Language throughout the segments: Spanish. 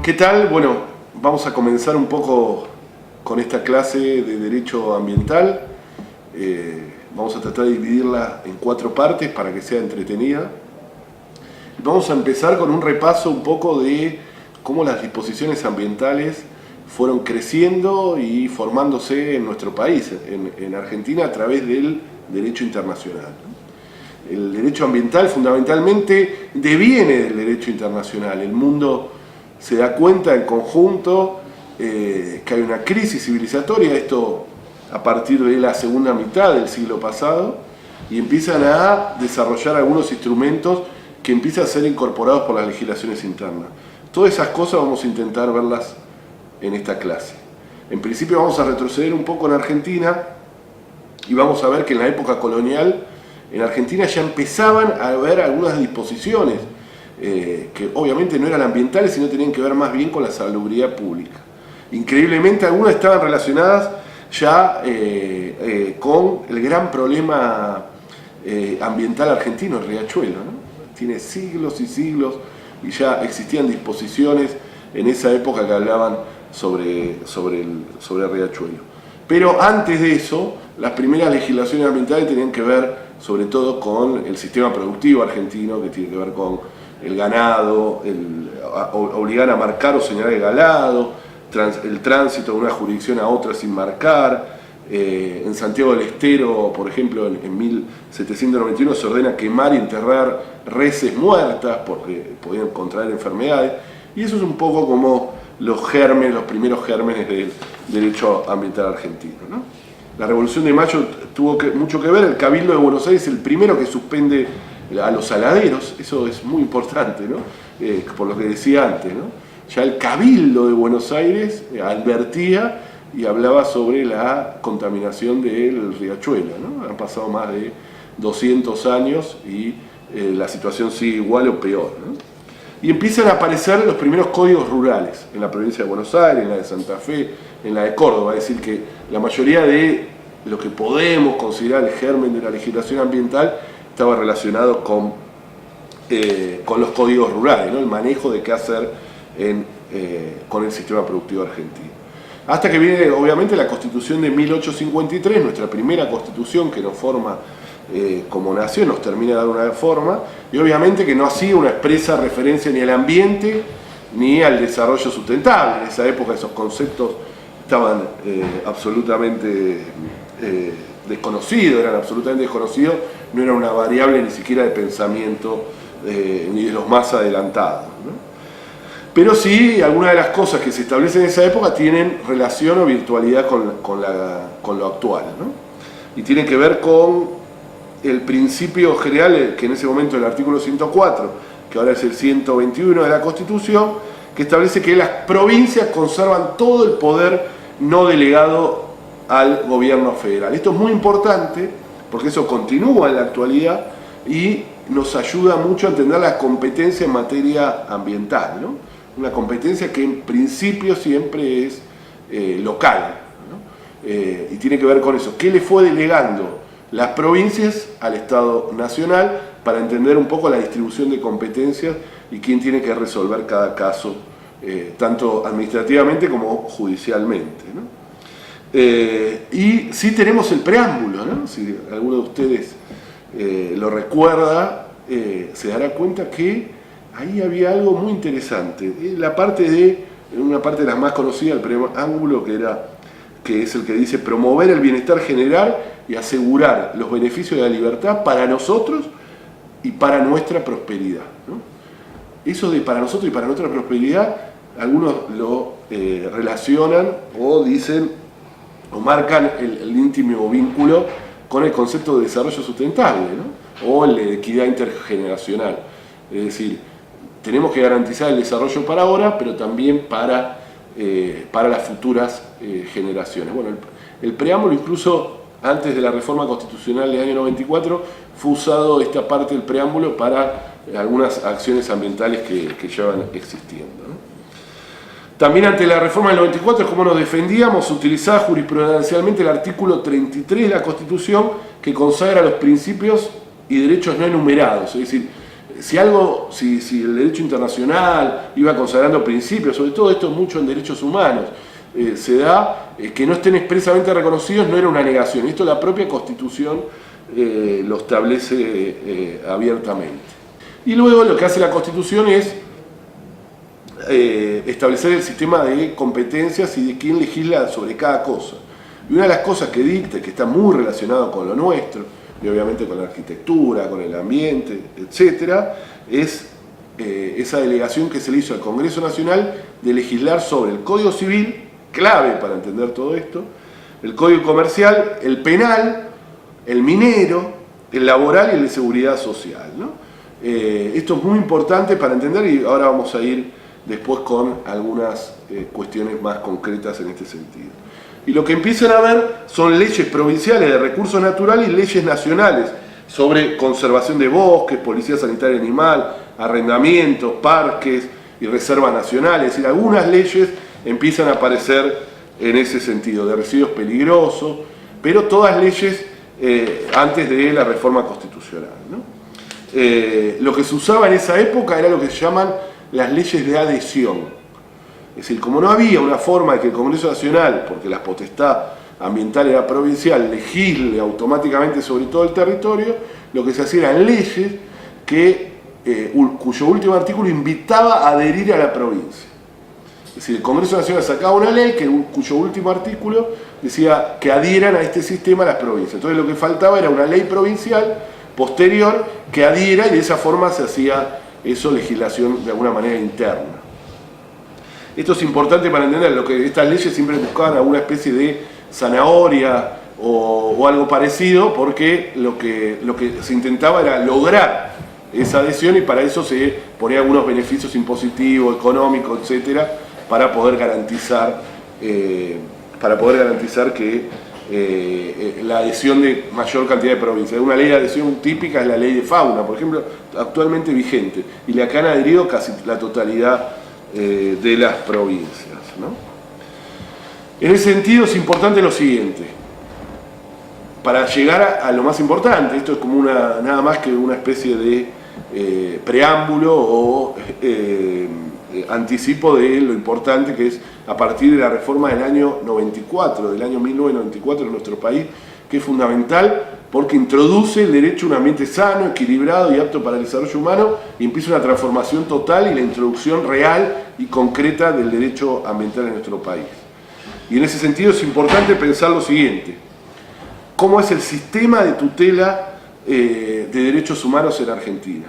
¿Qué tal? Bueno, vamos a comenzar un poco con esta clase de Derecho Ambiental. Vamos a tratar de dividirla en 4 partes para que sea entretenida. Vamos a empezar con un repaso un poco de cómo las disposiciones ambientales fueron creciendo y formándose en nuestro país, en Argentina, a través del derecho internacional. El derecho ambiental fundamentalmente deviene del derecho internacional. El mundo se da cuenta en conjunto que hay una crisis civilizatoria, esto a partir de la segunda mitad del siglo pasado, y empiezan a desarrollar algunos instrumentos que empiezan a ser incorporados por las legislaciones internas. Todas esas cosas vamos a intentar verlas en esta clase. En principio vamos a retroceder un poco en Argentina y vamos a ver que en la época colonial en Argentina ya empezaban a haber algunas disposiciones que obviamente no eran ambientales, sino tenían que ver más bien con la salubridad pública. Increíblemente algunas estaban relacionadas ya con el gran problema ambiental argentino, el riachuelo, ¿no? Tiene siglos y siglos y ya existían disposiciones en esa época que hablaban sobre el riachuelo. Pero antes de eso, las primeras legislaciones ambientales tenían que ver sobre todo con el sistema productivo argentino, que tiene que ver con el ganado, obligar a marcar o señalar el ganado, el tránsito de una jurisdicción a otra sin marcar. En Santiago del Estero, por ejemplo, en 1791 se ordena quemar y enterrar reses muertas porque podían contraer enfermedades, y eso es un poco como los primeros gérmenes del derecho ambiental argentino, ¿no? La Revolución de Mayo tuvo mucho que ver. El Cabildo de Buenos Aires es el primero que suspende a los saladeros, eso es muy importante, ¿no? Por lo que decía antes, ¿no? Ya el Cabildo de Buenos Aires advertía y hablaba sobre la contaminación del riachuelo, ¿no? Han pasado más de 200 años y la situación sigue igual o peor, ¿no? Y empiezan a aparecer los primeros códigos rurales en la provincia de Buenos Aires, en la de Santa Fe, en la de Córdoba. Es decir, que la mayoría de lo que podemos considerar el germen de la legislación ambiental estaba relacionado con los códigos rurales, ¿no? El manejo de qué hacer con el sistema productivo argentino. Hasta que viene, obviamente, la Constitución de 1853, nuestra primera Constitución que nos forma como nación, nos termina de dar una forma, y obviamente que no hacía una expresa referencia ni al ambiente ni al desarrollo sustentable. En esa época esos conceptos estaban absolutamente desconocidos, no era una variable ni siquiera de pensamiento ni de los más adelantados, ¿no? Pero sí, algunas de las cosas que se establecen en esa época tienen relación o virtualidad con lo actual, ¿no? Y tienen que ver con el principio general, que en ese momento el artículo 104, que ahora es el 121 de la Constitución, que establece que las provincias conservan todo el poder no delegado al gobierno federal. Esto es muy importante porque eso continúa en la actualidad y nos ayuda mucho a entender la competencia en materia ambiental, ¿no? Una competencia que en principio siempre es local, ¿no? Y tiene que ver con eso. ¿Qué le fue delegando las provincias al Estado Nacional para entender un poco la distribución de competencias y quién tiene que resolver cada caso, tanto administrativamente como judicialmente, ¿no? Y sí tenemos el preámbulo, ¿no? Si alguno de ustedes lo recuerda, se dará cuenta que ahí había algo muy interesante. Una parte de las más conocidas, el preámbulo, que es el que dice promover el bienestar general y asegurar los beneficios de la libertad para nosotros y para nuestra prosperidad, ¿no? Eso de para nosotros y para nuestra prosperidad, algunos lo relacionan o dicen o marcan el íntimo vínculo con el concepto de desarrollo sustentable, ¿no? O el de equidad intergeneracional. Es decir, tenemos que garantizar el desarrollo para ahora, pero también para las futuras generaciones. Bueno, el preámbulo, incluso antes de la reforma constitucional del año 94, fue usado esta parte del preámbulo para algunas acciones ambientales que llevan existiendo, ¿no? También ante la reforma del 94, como nos defendíamos, utilizaba jurisprudencialmente el artículo 33 de la Constitución, que consagra los principios y derechos no enumerados. Es decir, Si el derecho internacional iba consagrando principios, sobre todo esto mucho en derechos humanos, se da que no estén expresamente reconocidos, no era una negación. Esto la propia Constitución lo establece abiertamente. Y luego lo que hace la Constitución es establecer el sistema de competencias y de quién legisla sobre cada cosa. Y una de las cosas que dicta, que está muy relacionado con lo nuestro, y obviamente con la arquitectura, con el ambiente, etcétera, es esa delegación que se le hizo al Congreso Nacional de legislar sobre el Código Civil, clave para entender todo esto, el Código Comercial, el penal, el minero, el laboral y el de seguridad social, ¿no? Esto es muy importante para entender y ahora vamos a ir después con algunas cuestiones más concretas en este sentido. Y lo que empiezan a ver son leyes provinciales de recursos naturales y leyes nacionales sobre conservación de bosques, policía sanitaria animal, arrendamientos, parques y reservas nacionales. Es decir, algunas leyes empiezan a aparecer en ese sentido, de residuos peligrosos, pero todas leyes antes de la reforma constitucional, ¿no? Lo que se usaba en esa época era lo que se llaman las leyes de adhesión. Es decir, como no había una forma de que el Congreso Nacional, porque la potestad ambiental era provincial, legisle automáticamente sobre todo el territorio, lo que se hacía eran leyes cuyo último artículo invitaba a adherir a la provincia. Es decir, el Congreso Nacional sacaba una ley cuyo último artículo decía que adhieran a este sistema las provincias. Entonces lo que faltaba era una ley provincial posterior que adhiera y de esa forma se hacía eso legislación de alguna manera interna. Esto es importante para entender lo que estas leyes siempre buscaban alguna especie de zanahoria o algo parecido, porque lo que se intentaba era lograr esa adhesión y para eso se ponía algunos beneficios impositivos, económicos, etcétera, para poder garantizar que la adhesión de mayor cantidad de provincias. Una ley de adhesión típica es la ley de fauna, por ejemplo, actualmente vigente, y le han adherido casi la totalidad de las provincias, ¿no? En ese sentido es importante lo siguiente, para llegar a lo más importante, esto es como nada más que una especie de preámbulo o anticipo de lo importante que es a partir de la reforma del año 94, del año 1994 en nuestro país, que es fundamental porque introduce el derecho a un ambiente sano, equilibrado y apto para el desarrollo humano y empieza una transformación total y la introducción real y concreta del derecho ambiental en nuestro país. Y en ese sentido es importante pensar lo siguiente: ¿cómo es el sistema de tutela de derechos humanos en Argentina?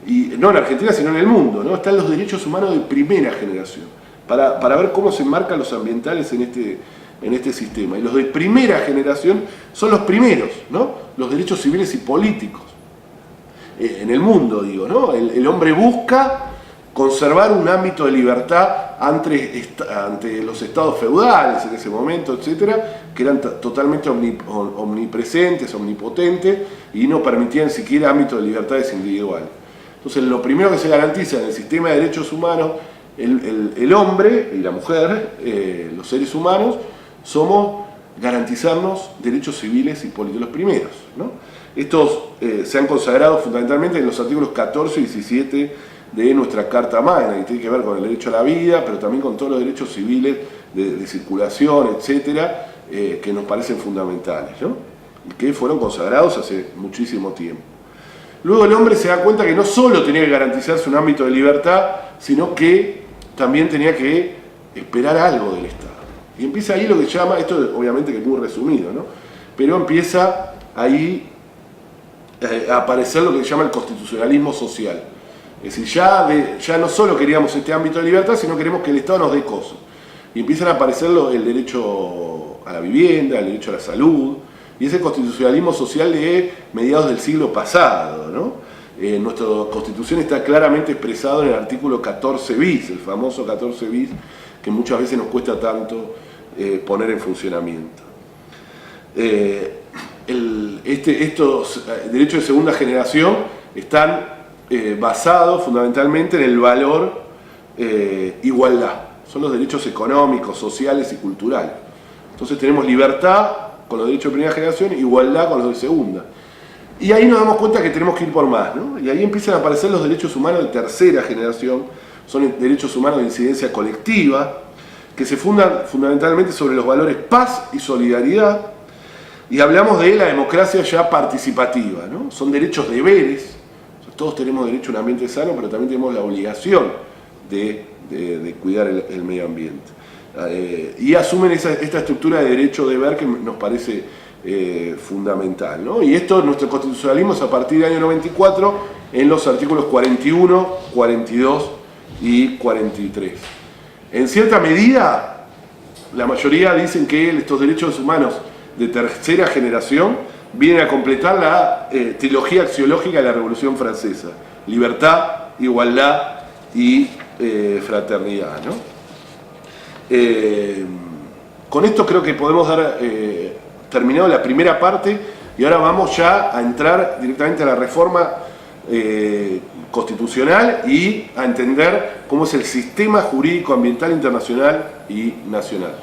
Y no en Argentina, sino en el mundo, ¿no? Están los derechos humanos de primera generación, para ver cómo se enmarcan los ambientales en este sistema. Y los de primera generación son los primeros, ¿no? Los derechos civiles y políticos. En el mundo, digo, ¿no? El hombre busca conservar un ámbito de libertad ante los estados feudales en ese momento, etcétera, que eran totalmente omnipresentes, omnipotentes, y no permitían siquiera ámbito de libertades individuales. Entonces, lo primero que se garantiza en el sistema de derechos humanos, el hombre y la mujer, los seres humanos, somos garantizarnos derechos civiles y políticos, los primeros, ¿no? Estos se han consagrado fundamentalmente en los artículos 14 y 17 de nuestra Carta Magna, que tiene que ver con el derecho a la vida, pero también con todos los derechos civiles de circulación, etcétera, que nos parecen fundamentales, ¿no? Y que fueron consagrados hace muchísimo tiempo. Luego el hombre se da cuenta que no solo tenía que garantizarse un ámbito de libertad, sino que también tenía que esperar algo del Estado. Y empieza ahí lo que se llama, esto obviamente que es muy resumido, ¿no? Pero empieza ahí a aparecer lo que se llama el constitucionalismo social. Es decir, ya no solo queríamos este ámbito de libertad, sino queremos que el Estado nos dé cosas. Y empiezan a aparecer el derecho a la vivienda, el derecho a la salud, y ese constitucionalismo social de mediados del siglo pasado, ¿no? Nuestra Constitución está claramente expresado en el artículo 14 bis, el famoso 14 bis, que muchas veces nos cuesta tanto poner en funcionamiento. Estos derechos de segunda generación están basados fundamentalmente en el valor igualdad. Son los derechos económicos, sociales y culturales. Entonces tenemos libertad con los derechos de primera generación, igualdad con los de segunda. Y ahí nos damos cuenta que tenemos que ir por más, ¿no? Y ahí empiezan a aparecer los derechos humanos de tercera generación, son derechos humanos de incidencia colectiva, que se fundan fundamentalmente sobre los valores paz y solidaridad, y hablamos de la democracia ya participativa, ¿no? Son derechos deberes, todos tenemos derecho a un ambiente sano, pero también tenemos la obligación de cuidar el medio ambiente. Y asumen esta estructura de derecho-deber que nos parece fundamental, ¿no? Y esto, nuestro constitucionalismo es a partir del año 94 en los artículos 41, 42 y 43. En cierta medida, la mayoría dicen que estos derechos humanos de tercera generación vienen a completar la trilogía axiológica de la Revolución Francesa: libertad, igualdad y fraternidad, ¿no? Con esto creo que podemos dar terminado la primera parte y ahora vamos ya a entrar directamente a la reforma constitucional y a entender cómo es el sistema jurídico ambiental internacional y nacional.